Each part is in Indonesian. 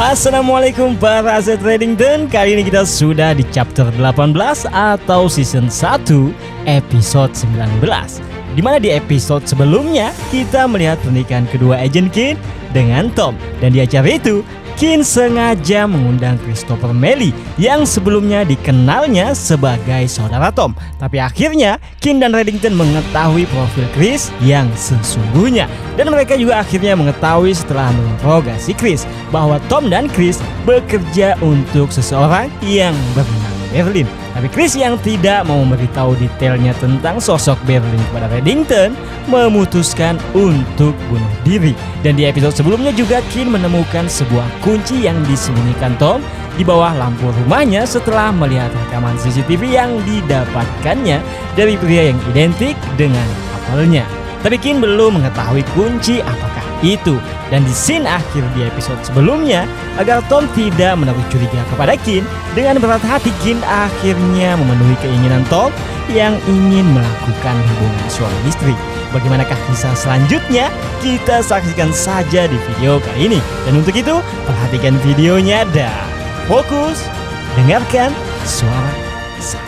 Assalamualaikum para aset Reddington. Kali ini kita sudah di chapter 18 atau season 1 episode 19. Dimana di episode sebelumnya kita melihat pernikahan kedua Agent Keen dengan Tom. Dan di acara itu Keen sengaja mengundang Christopher Melly yang sebelumnya dikenalnya sebagai saudara Tom. Tapi akhirnya Keen dan Reddington mengetahui profil Chris yang sesungguhnya. Dan mereka juga akhirnya mengetahui setelah menginterogasi Chris bahwa Tom dan Chris bekerja untuk seseorang yang bernama Berlin. Tapi Chris yang tidak mau memberitahu detailnya tentang sosok Berlin kepada Reddington memutuskan untuk bunuh diri. Dan di episode sebelumnya juga Keen menemukan sebuah kunci yang disembunyikan Tom di bawah lampu rumahnya setelah melihat rekaman CCTV yang didapatkannya dari pria yang identik dengan kapalnya. Tapi Keen belum mengetahui kunci apakah itu. Dan di scene akhir di episode sebelumnya, agar Tom tidak menaruh curiga kepada Keen, dengan berat hati Keen akhirnya memenuhi keinginan Tom yang ingin melakukan hubungan suami istri. Bagaimanakah kisah selanjutnya? Kita saksikan saja di video kali ini. Dan untuk itu, perhatikan videonya dan fokus dengarkan suara saya.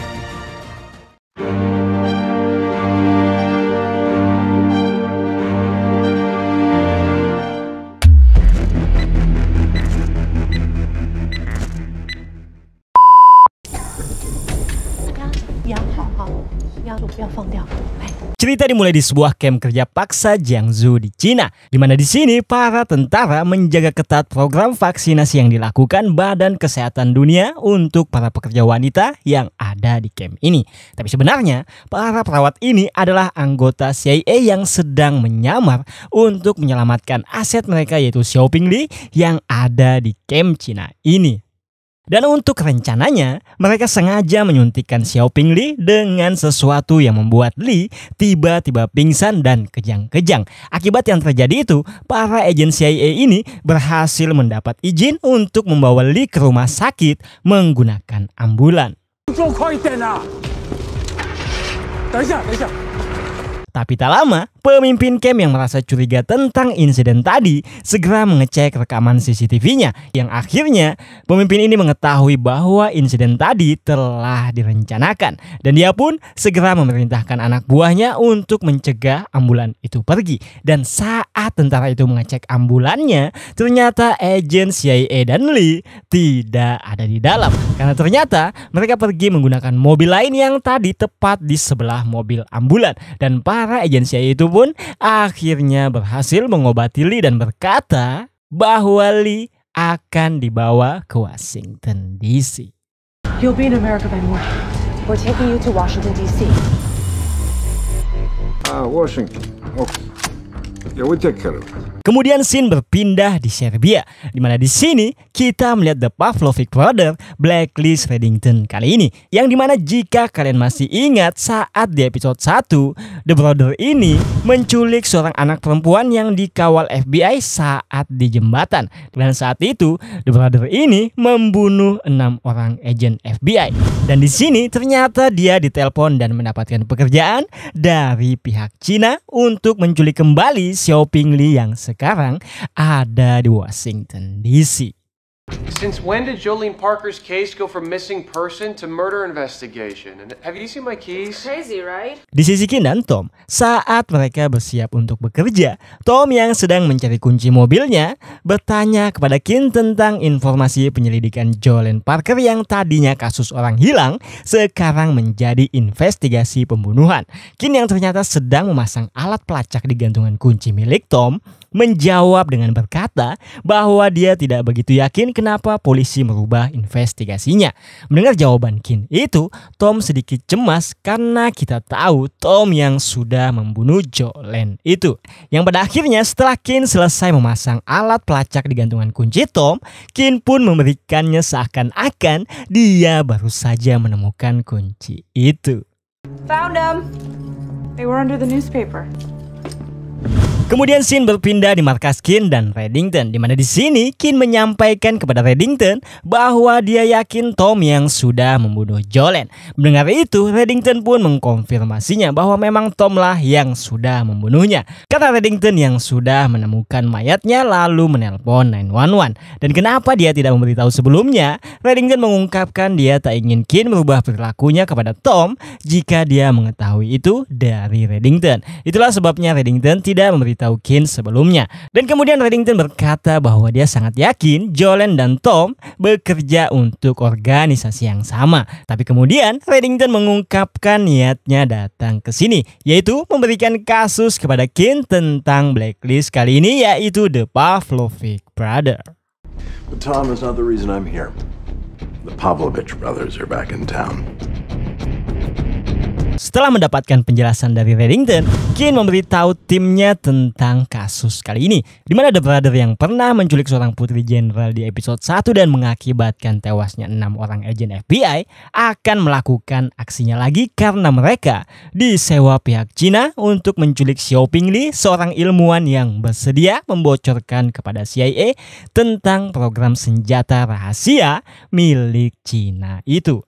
Cerita dimulai di sebuah kamp kerja paksa Jiangsu di Cina, di mana di sini para tentara menjaga ketat program vaksinasi yang dilakukan Badan Kesehatan Dunia untuk para pekerja wanita yang ada di kamp ini. Tapi sebenarnya para perawat ini adalah anggota CIA yang sedang menyamar untuk menyelamatkan aset mereka, yaitu Xiaoping Li yang ada di kamp Cina ini. Dan untuk rencananya, mereka sengaja menyuntikkan Xiaoping Li dengan sesuatu yang membuat Li tiba-tiba pingsan dan kejang-kejang. Akibat yang terjadi itu, para agen CIA ini berhasil mendapat izin untuk membawa Li ke rumah sakit menggunakan ambulan. Tapi tak lama, pemimpin camp yang merasa curiga tentang insiden tadi segera mengecek rekaman CCTV-nya. Yang akhirnya pemimpin ini mengetahui bahwa insiden tadi telah direncanakan. Dan dia pun segera memerintahkan anak buahnya untuk mencegah ambulan itu pergi. Dan saat tentara itu mengecek ambulannya, ternyata agen CIA dan Lee tidak ada di dalam. Karena ternyata mereka pergi menggunakan mobil lain yang tadi tepat di sebelah mobil ambulan. Dan para agen CIA itu pun akhirnya berhasil mengobati Lee dan berkata bahwa Lee akan dibawa ke Washington DC. You'll be in America by morning. We're taking you to Washington DC. Washington. Okay. Yeah, we'll take care of it. Kemudian scene berpindah di Serbia, di mana di sini kita melihat The Pavlovic Brother blacklist Reddington kali ini. Yang dimana jika kalian masih ingat saat di episode 1, The Brother ini menculik seorang anak perempuan yang dikawal FBI saat di jembatan. Dan saat itu The Brother ini membunuh 6 orang agen FBI. Dan di sini ternyata dia ditelepon dan mendapatkan pekerjaan dari pihak Cina untuk menculik kembali Xiaoping Li yang sekarang ada di Washington DC. Since when did Jolene Parker's case go from missing person to murder investigation? And have you seen my keys? Crazy, right? Di sisi Keen dan Tom, saat mereka bersiap untuk bekerja, Tom yang sedang mencari kunci mobilnya bertanya kepada Keen tentang informasi penyelidikan Jolene Parker yang tadinya kasus orang hilang sekarang menjadi investigasi pembunuhan. Keen yang ternyata sedang memasang alat pelacak di gantungan kunci milik Tom menjawab dengan berkata bahwa dia tidak begitu yakin kenapa polisi merubah investigasinya. Mendengar jawaban Keen itu, Tom sedikit cemas karena kita tahu Tom yang sudah membunuh Jolene itu. Yang pada akhirnya setelah Keen selesai memasang alat pelacak di gantungan kunci Tom, Keen pun memberikannya seakan-akan dia baru saja menemukan kunci itu. Found them. They were under the newspaper. Kemudian scene berpindah di markas Kin dan Reddington, di mana di sini Kin menyampaikan kepada Reddington bahwa dia yakin Tom yang sudah membunuh Jolene. Mendengar itu, Reddington pun mengkonfirmasinya bahwa memang Tom lah yang sudah membunuhnya. Karena Reddington yang sudah menemukan mayatnya lalu menelpon 911. Dan kenapa dia tidak memberitahu sebelumnya? Reddington mengungkapkan dia tak ingin Kin merubah perilakunya kepada Tom jika dia mengetahui itu dari Reddington. Itulah sebabnya Reddington tidak memberitahu Kin sebelumnya. Dan kemudian Reddington berkata bahwa dia sangat yakin Jolene dan Tom bekerja untuk organisasi yang sama. Tapi kemudian Reddington mengungkapkan niatnya datang ke sini, yaitu memberikan kasus kepada Kin tentang blacklist kali ini, yaitu The Pavlovich Brothers. But Tom, that's not the reason I'm here. The Pavlovich brothers are back in town. Setelah mendapatkan penjelasan dari Reddington, Kin memberitahu timnya tentang kasus kali ini, di mana The Brother yang pernah menculik seorang putri jenderal di episode 1 dan mengakibatkan tewasnya 6 orang agen FBI akan melakukan aksinya lagi karena mereka disewa pihak Cina untuk menculik Xiaoping Li, seorang ilmuwan yang bersedia membocorkan kepada CIA tentang program senjata rahasia milik Cina itu.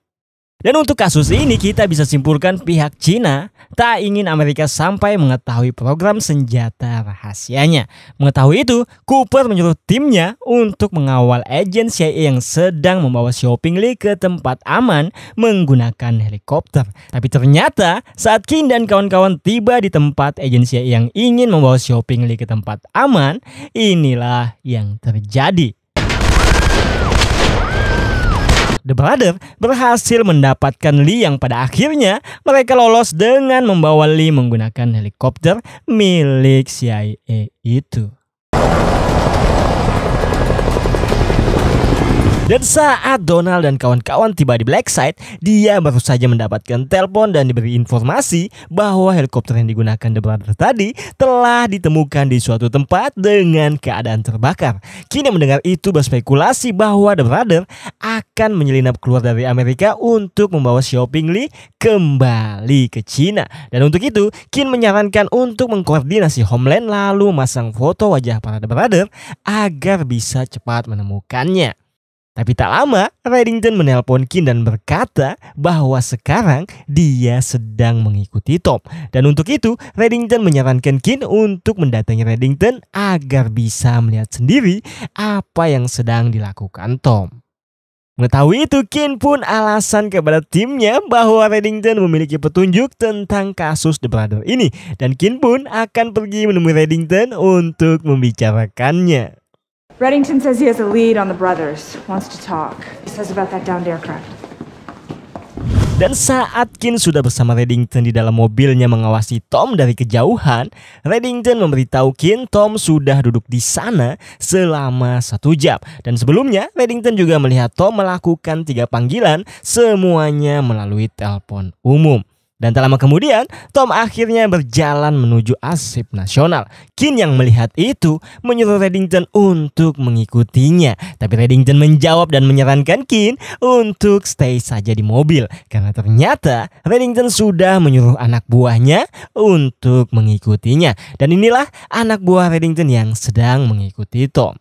Dan untuk kasus ini kita bisa simpulkan pihak Cina tak ingin Amerika sampai mengetahui program senjata rahasianya. Mengetahui itu, Cooper menyuruh timnya untuk mengawal agen CIA yang sedang membawa Xiaoping Li ke tempat aman menggunakan helikopter. Tapi ternyata saat Kin dan kawan-kawan tiba di tempat agen CIA yang ingin membawa Xiaoping Li ke tempat aman, inilah yang terjadi. The Brother berhasil mendapatkan Lee yang pada akhirnya mereka lolos dengan membawa Lee menggunakan helikopter milik CIA itu. Dan saat Donald dan kawan-kawan tiba di Blackside, dia baru saja mendapatkan telepon dan diberi informasi bahwa helikopter yang digunakan The Brother tadi telah ditemukan di suatu tempat dengan keadaan terbakar. Kini mendengar itu berspekulasi bahwa The Brother akan menyelinap keluar dari Amerika untuk membawa Xiaoping Li kembali ke Cina. Dan untuk itu, Kin menyarankan untuk mengkoordinasi Homeland lalu memasang foto wajah para The Brother agar bisa cepat menemukannya. Tapi tak lama, Reddington menelpon Kin dan berkata bahwa sekarang dia sedang mengikuti Tom. Dan untuk itu, Reddington menyarankan Kin untuk mendatangi Reddington agar bisa melihat sendiri apa yang sedang dilakukan Tom. Mengetahui itu, Kin pun alasan kepada timnya bahwa Reddington memiliki petunjuk tentang kasus The Brother ini. Dan Kin pun akan pergi menemui Reddington untuk membicarakannya. Reddington says he has a lead on the brothers. Wants to talk. He says about that downed aircraft. Dan saat Kin sudah bersama Reddington di dalam mobilnya mengawasi Tom dari kejauhan, Reddington memberitahu Kin Tom sudah duduk di sana selama 1 jam. Dan sebelumnya, Reddington juga melihat Tom melakukan 3 panggilan, semuanya melalui telepon umum. Dan tak lama kemudian, Tom akhirnya berjalan menuju arsip nasional. Kin yang melihat itu menyuruh Reddington untuk mengikutinya. Tapi Reddington menjawab dan menyarankan Kin untuk stay saja di mobil. Karena ternyata Reddington sudah menyuruh anak buahnya untuk mengikutinya. Dan inilah anak buah Reddington yang sedang mengikuti Tom.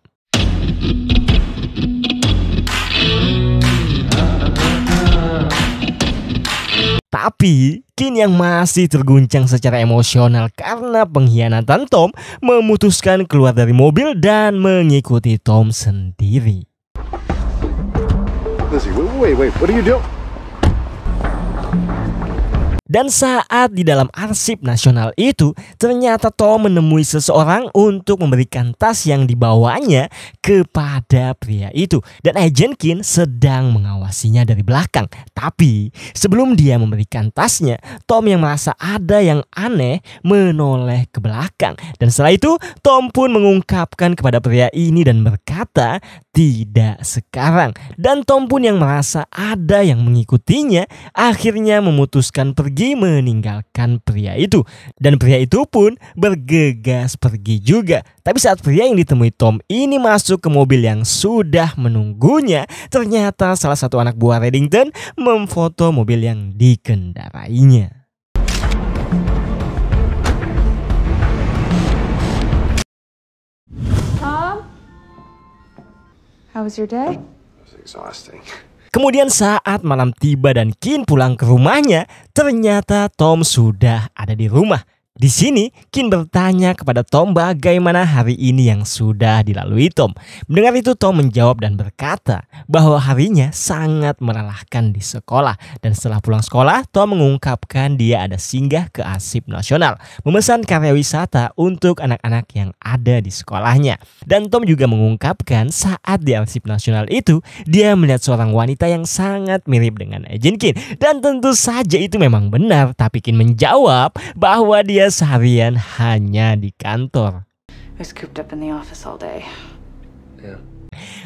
Tapi Kin yang masih terguncang secara emosional karena pengkhianatan Tom memutuskan keluar dari mobil dan mengikuti Tom sendiri. Lizzie, wait, what are you doing? Dan saat di dalam arsip nasional itu, ternyata Tom menemui seseorang untuk memberikan tas yang dibawanya kepada pria itu. Dan agen Kin sedang mengawasinya dari belakang. Tapi sebelum dia memberikan tasnya, Tom yang merasa ada yang aneh menoleh ke belakang. Dan setelah itu, Tom pun mengungkapkan kepada pria ini dan berkata, tidak sekarang. Dan Tom pun yang merasa ada yang mengikutinya, akhirnya memutuskan pergi meninggalkan pria itu. Dan pria itu pun bergegas pergi juga. Tapi saat pria yang ditemui Tom ini masuk ke mobil yang sudah menunggunya, ternyata salah satu anak buah Reddington memfoto mobil yang dikendarainya. How was your day? It was exhausting. Kemudian saat malam tiba dan Kin pulang ke rumahnya, ternyata Tom sudah ada di rumah. Di sini, Kin bertanya kepada Tom bagaimana hari ini yang sudah dilalui Tom. Mendengar itu, Tom menjawab dan berkata bahwa harinya sangat melelahkan di sekolah. Dan setelah pulang sekolah, Tom mengungkapkan dia ada singgah ke Arsip Nasional, memesan karya wisata untuk anak-anak yang ada di sekolahnya. Dan Tom juga mengungkapkan saat di Arsip Nasional itu, dia melihat seorang wanita yang sangat mirip dengan Agent Kin. Dan tentu saja itu memang benar, tapi Kin menjawab bahwa dia seharian hanya di kantor. I was cooped up in the office all day. Yeah.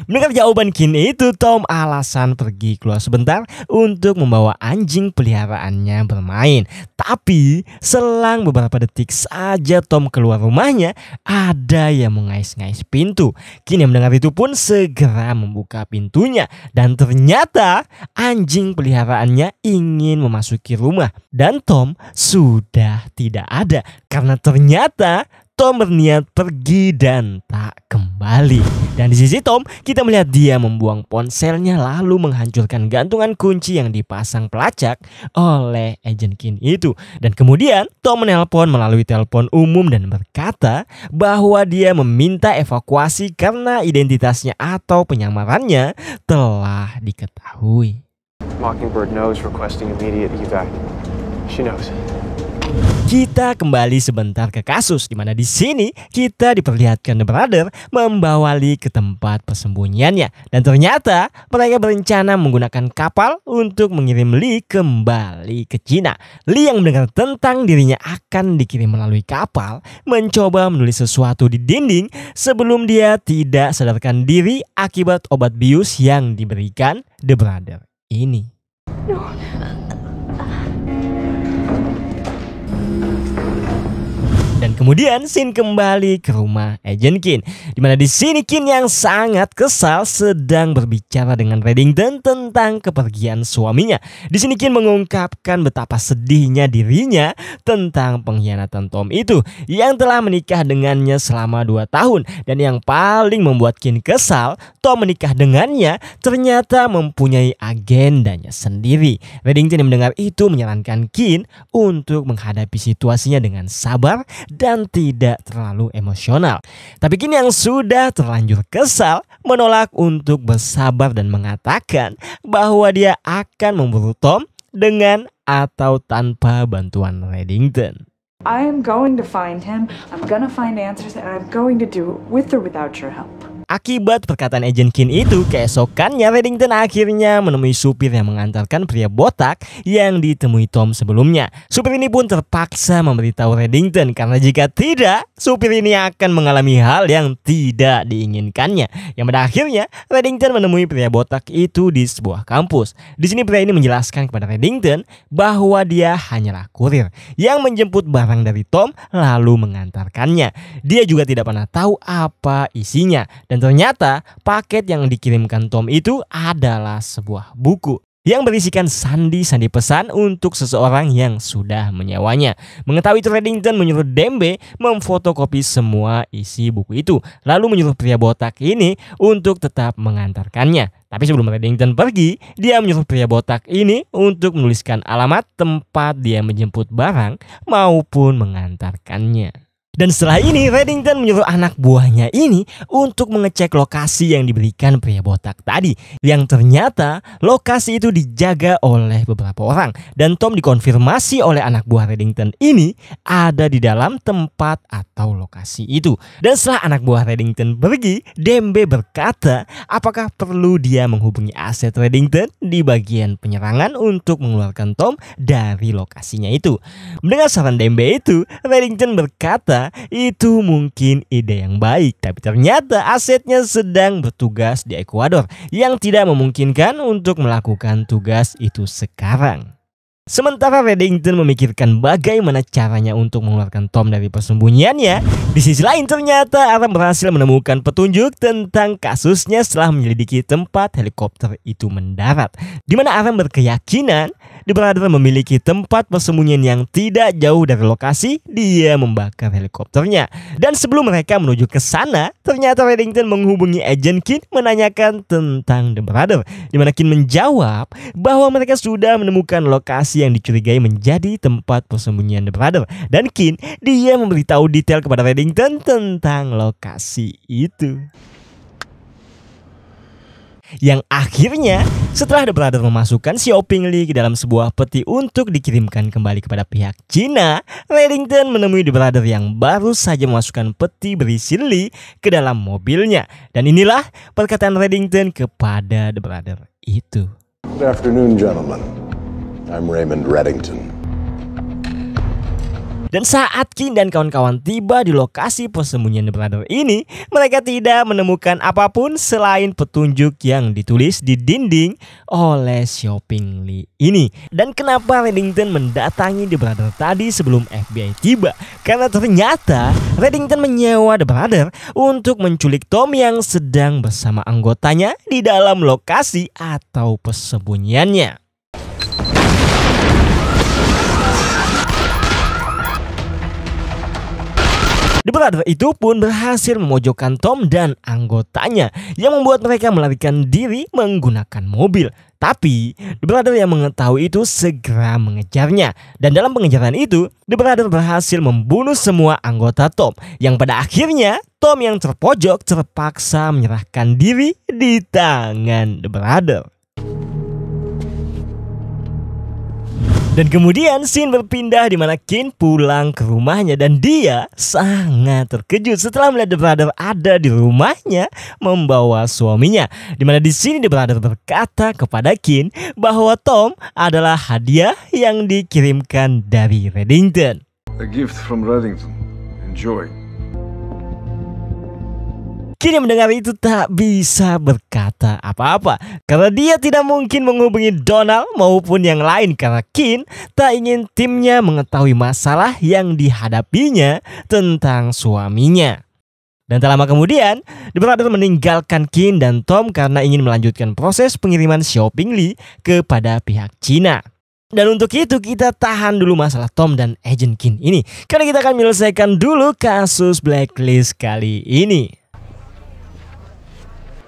Mendengar jawaban Kin itu, Tom alasan pergi keluar sebentar untuk membawa anjing peliharaannya bermain. Tapi selang beberapa detik saja Tom keluar rumahnya, ada yang mengais-ngais pintu. Kin yang mendengar itu pun segera membuka pintunya. Dan ternyata anjing peliharaannya ingin memasuki rumah. Dan Tom sudah tidak ada. Karena ternyata Tom berniat pergi dan tak kembali. Dan di sisi Tom, kita melihat dia membuang ponselnya lalu menghancurkan gantungan kunci yang dipasang pelacak oleh Agent Kin itu. Dan kemudian Tom menelpon melalui telepon umum dan berkata bahwa dia meminta evakuasi karena identitasnya atau penyamarannya telah diketahui. Mockingbird knows requesting immediate evac. She knows. Kita kembali sebentar ke kasus di mana di sini kita diperlihatkan The Brother membawa Lee ke tempat persembunyiannya dan ternyata mereka berencana menggunakan kapal untuk mengirim Lee kembali ke Cina. Lee yang mendengar tentang dirinya akan dikirim melalui kapal mencoba menulis sesuatu di dinding sebelum dia tidak sadarkan diri akibat obat bius yang diberikan The Brother ini. Dan kemudian Scene kembali ke rumah Agent Kin, di mana di sini Kin yang sangat kesal sedang berbicara dengan Reddington tentang kepergian suaminya. Di sini Kin mengungkapkan betapa sedihnya dirinya tentang pengkhianatan Tom itu yang telah menikah dengannya selama 2 tahun. Dan yang paling membuat Kin kesal, Tom menikah dengannya ternyata mempunyai agendanya sendiri. Reddington yang mendengar itu menyarankan Kin untuk menghadapi situasinya dengan sabar dan tidak terlalu emosional. Tapi Kin yang sudah terlanjur kesal menolak untuk bersabar dan mengatakan bahwa dia akan memburu Tom dengan atau tanpa bantuan Reddington. I am going to find him. I'm gonna find answers, and I'm going to do it with or without your help. Akibat perkataan Agent Kin itu, keesokannya Reddington akhirnya menemui supir yang mengantarkan pria botak yang ditemui Tom sebelumnya. Supir ini pun terpaksa memberitahu Reddington karena jika tidak, supir ini akan mengalami hal yang tidak diinginkannya. Yang pada akhirnya Reddington menemui pria botak itu di sebuah kampus. Di sini pria ini menjelaskan kepada Reddington bahwa dia hanyalah kurir yang menjemput barang dari Tom lalu mengantarkannya. Dia juga tidak pernah tahu apa isinya. Dan ternyata paket yang dikirimkan Tom itu adalah sebuah buku yang berisikan sandi-sandi pesan untuk seseorang yang sudah menyewanya. Mengetahui itu Reddington menyuruh Dembe memfotokopi semua isi buku itu, lalu menyuruh pria botak ini untuk tetap mengantarkannya. Tapi sebelum Reddington pergi, dia menyuruh pria botak ini untuk menuliskan alamat tempat dia menjemput barang maupun mengantarkannya. Dan setelah ini Reddington menyuruh anak buahnya ini untuk mengecek lokasi yang diberikan pria botak tadi. Yang ternyata lokasi itu dijaga oleh beberapa orang. Dan Tom dikonfirmasi oleh anak buah Reddington ini ada di dalam tempat atau lokasi itu. Dan setelah anak buah Reddington pergi, Dembe berkata apakah perlu dia menghubungi aset Reddington di bagian penyerangan untuk mengeluarkan Tom dari lokasinya itu. Mendengar saran Dembe itu, Reddington berkata itu mungkin ide yang baik, tapi ternyata asetnya sedang bertugas di Ekuador yang tidak memungkinkan untuk melakukan tugas itu sekarang. Sementara Reddington memikirkan bagaimana caranya untuk mengeluarkan Tom dari persembunyiannya, di sisi lain ternyata Aram berhasil menemukan petunjuk tentang kasusnya setelah menyelidiki tempat helikopter itu mendarat. Di mana Aram berkeyakinan The Brother memiliki tempat persembunyian yang tidak jauh dari lokasi dia membakar helikopternya. Dan sebelum mereka menuju ke sana, ternyata Reddington menghubungi Agent Keane menanyakan tentang The Brother, di mana Keane menjawab bahwa mereka sudah menemukan lokasi yang dicurigai menjadi tempat persembunyian The Brother. Dan Keane dia memberitahu detail kepada Reddington tentang lokasi itu. Yang akhirnya setelah The Brother memasukkan Xiaoping Li ke dalam sebuah peti untuk dikirimkan kembali kepada pihak Cina, Reddington menemui The Brother yang baru saja memasukkan peti berisi Li ke dalam mobilnya. Dan inilah perkataan Reddington kepada The Brother itu. Good afternoon, gentlemen. I'm Raymond Reddington. Dan saat Keane dan kawan-kawan tiba di lokasi persembunyian The Brother ini, mereka tidak menemukan apapun selain petunjuk yang ditulis di dinding oleh Xiaoping Li ini. Dan kenapa Reddington mendatangi The Brother tadi sebelum FBI tiba? Karena ternyata Reddington menyewa The Brother untuk menculik Tom yang sedang bersama anggotanya di dalam lokasi atau persembunyiannya. The Brother itu pun berhasil memojokkan Tom dan anggotanya yang membuat mereka melarikan diri menggunakan mobil. Tapi The Brother yang mengetahui itu segera mengejarnya. Dan dalam pengejaran itu, The Brother berhasil membunuh semua anggota Tom. Yang pada akhirnya Tom yang terpojok terpaksa menyerahkan diri di tangan The Brother. Dan kemudian scene berpindah di mana Keane pulang ke rumahnya dan dia sangat terkejut setelah melihat The Brother ada di rumahnya membawa suaminya. Di mana di sini The Brother berkata kepada Keane bahwa Tom adalah hadiah yang dikirimkan dari Reddington. A gift from Reddington. Enjoy. Keane mendengar itu tak bisa berkata apa-apa karena dia tidak mungkin menghubungi Donald maupun yang lain karena Keane tak ingin timnya mengetahui masalah yang dihadapinya tentang suaminya. Dan tak lama kemudian, The Brother meninggalkan Keane dan Tom karena ingin melanjutkan proses pengiriman Xiaoping Li kepada pihak Cina. Dan untuk itu kita tahan dulu masalah Tom dan Agent Keane ini karena kita akan menyelesaikan dulu kasus Blacklist kali ini.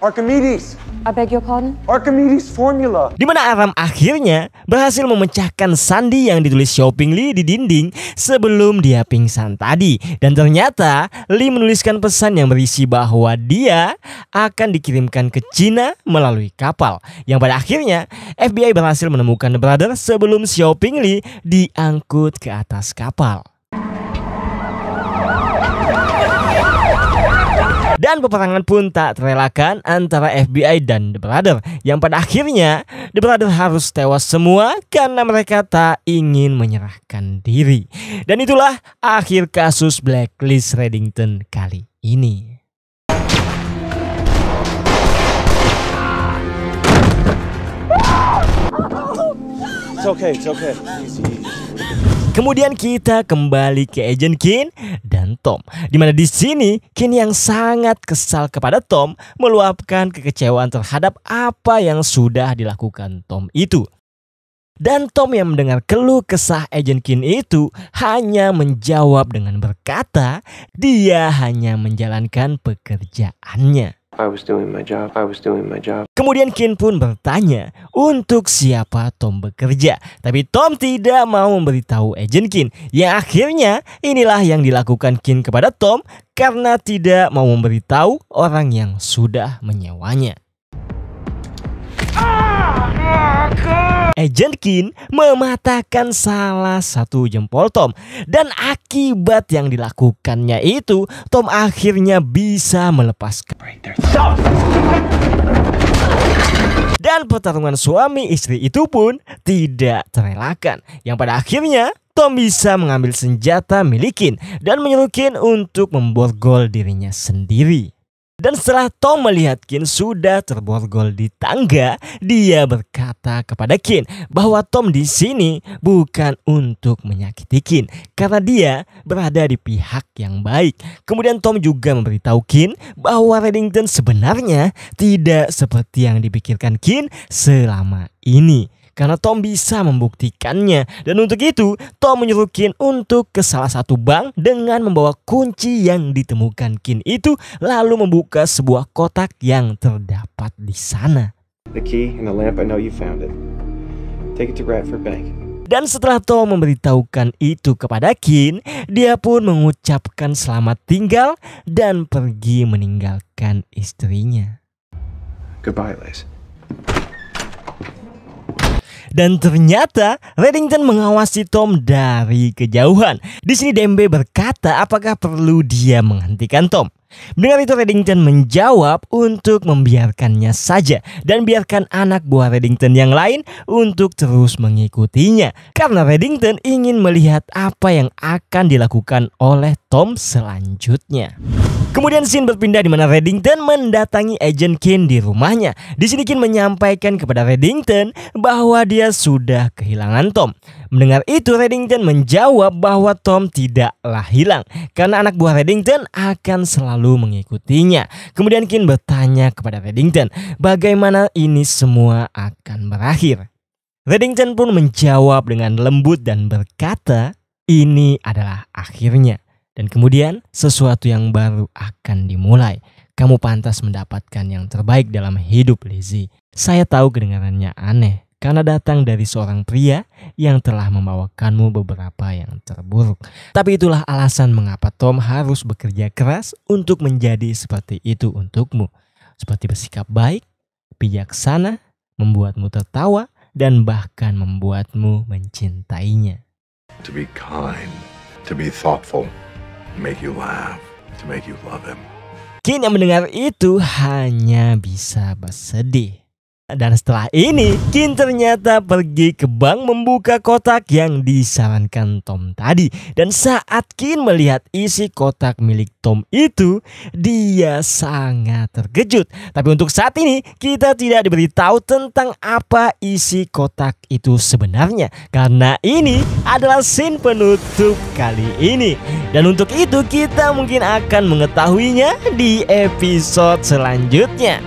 Archimedes! I beg your pardon? Archimedes formula! Di mana Aram akhirnya berhasil memecahkan sandi yang ditulis Xiaoping Li di dinding sebelum dia pingsan tadi. Dan ternyata Li menuliskan pesan yang berisi bahwa dia akan dikirimkan ke Cina melalui kapal. Yang pada akhirnya FBI berhasil menemukan The Brother sebelum Xiaoping Li diangkut ke atas kapal. Dan peperangan pun tak terelakkan antara FBI dan The Brother yang pada akhirnya The Brother harus tewas semua karena mereka tak ingin menyerahkan diri. Dan itulah akhir kasus Blacklist Reddington kali ini. It's okay, it's okay. Easy, easy. Kemudian kita kembali ke Agent Keane dan Tom, di mana di sini Keane yang sangat kesal kepada Tom meluapkan kekecewaan terhadap apa yang sudah dilakukan Tom itu. Dan Tom yang mendengar keluh kesah Agent Keane itu hanya menjawab dengan berkata dia hanya menjalankan pekerjaannya. I was doing my job. I was doing my job. Kemudian Keane pun bertanya untuk siapa Tom bekerja. Tapi Tom tidak mau memberitahu Agent Keane. Yang akhirnya inilah yang dilakukan Keane kepada Tom karena tidak mau memberitahu orang yang sudah menyewanya. Agent Keane mematahkan salah satu jempol Tom. Dan akibat yang dilakukannya itu, Tom akhirnya bisa melepaskan. Dan pertarungan suami istri itu pun tidak terelakkan. Yang pada akhirnya Tom bisa mengambil senjata milik Keane dan menyuruh Keane untuk memborgol dirinya sendiri. Dan setelah Tom melihat Keane sudah terborgol di tangga, dia berkata kepada Keane bahwa Tom di sini bukan untuk menyakiti Keane karena dia berada di pihak yang baik. Kemudian Tom juga memberitahu Keane bahwa Reddington sebenarnya tidak seperti yang dipikirkan Keane selama ini. karena Tom bisa membuktikannya. Dan untuk itu Tom menyuruh Kin untuk ke salah satu bank dengan membawa kunci yang ditemukan Kin itu, lalu membuka sebuah kotak yang terdapat di sana. The key and the lamp, I know you found it. Take it to Radford Bank. Dan setelah Tom memberitahukan itu kepada Kin, dia pun mengucapkan selamat tinggal dan pergi meninggalkan istrinya. Goodbye, Liz. Dan ternyata Reddington mengawasi Tom dari kejauhan. Di sini Dembe berkata apakah perlu dia menghentikan Tom. Mendengar itu Reddington menjawab untuk membiarkannya saja dan biarkan anak buah Reddington yang lain untuk terus mengikutinya, karena Reddington ingin melihat apa yang akan dilakukan oleh Tom selanjutnya. Kemudian scene berpindah di mana Reddington mendatangi Agent Kin di rumahnya. Di sini Kin menyampaikan kepada Reddington bahwa dia sudah kehilangan Tom. Mendengar itu Reddington menjawab bahwa Tom tidaklah hilang karena anak buah Reddington akan selalu mengikutinya. Kemudian Kin bertanya kepada Reddington bagaimana ini semua akan berakhir. Reddington pun menjawab dengan lembut dan berkata, ini adalah akhirnya. Dan kemudian sesuatu yang baru akan dimulai. Kamu pantas mendapatkan yang terbaik dalam hidup, Lizzie. Saya tahu kedengarannya aneh karena datang dari seorang pria yang telah membawakanmu beberapa yang terburuk. Tapi itulah alasan mengapa Tom harus bekerja keras untuk menjadi seperti itu untukmu. Seperti bersikap baik, bijaksana, membuatmu tertawa, dan bahkan membuatmu mencintainya. To be kind, to be thoughtful, make you laugh, to make you love him. Kin yang mendengar itu hanya bisa bersedih. Dan setelah ini, Kin ternyata pergi ke bank membuka kotak yang disarankan Tom tadi. Dan saat Kin melihat isi kotak milik Tom itu, dia sangat terkejut. Tapi untuk saat ini, kita tidak diberitahu tentang apa isi kotak itu sebenarnya. Karena ini adalah scene penutup kali ini. Dan untuk itu, kita mungkin akan mengetahuinya di episode selanjutnya.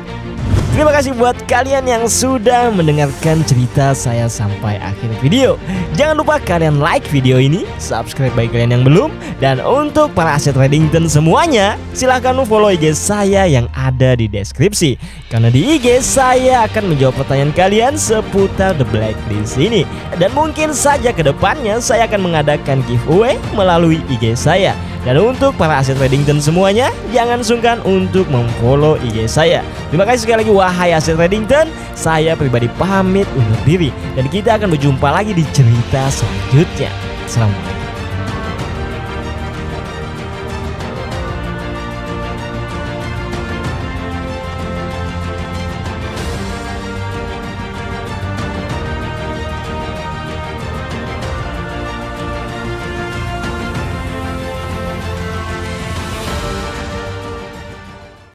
Terima kasih buat kalian yang sudah mendengarkan cerita saya sampai akhir video. Jangan lupa kalian like video ini, subscribe bagi kalian yang belum. Dan untuk para aset Reddington semuanya, silahkan follow IG saya yang ada di deskripsi. Karena di IG saya akan menjawab pertanyaan kalian seputar The Blacklist ini. Dan mungkin saja ke depannya saya akan mengadakan giveaway melalui IG saya. Dan untuk para aset Reddington semuanya, jangan sungkan untuk memfollow IG saya. Terima kasih sekali lagi wahai aset Reddington. Saya pribadi pamit undur diri dan kita akan berjumpa lagi di cerita selanjutnya. Assalamualaikum.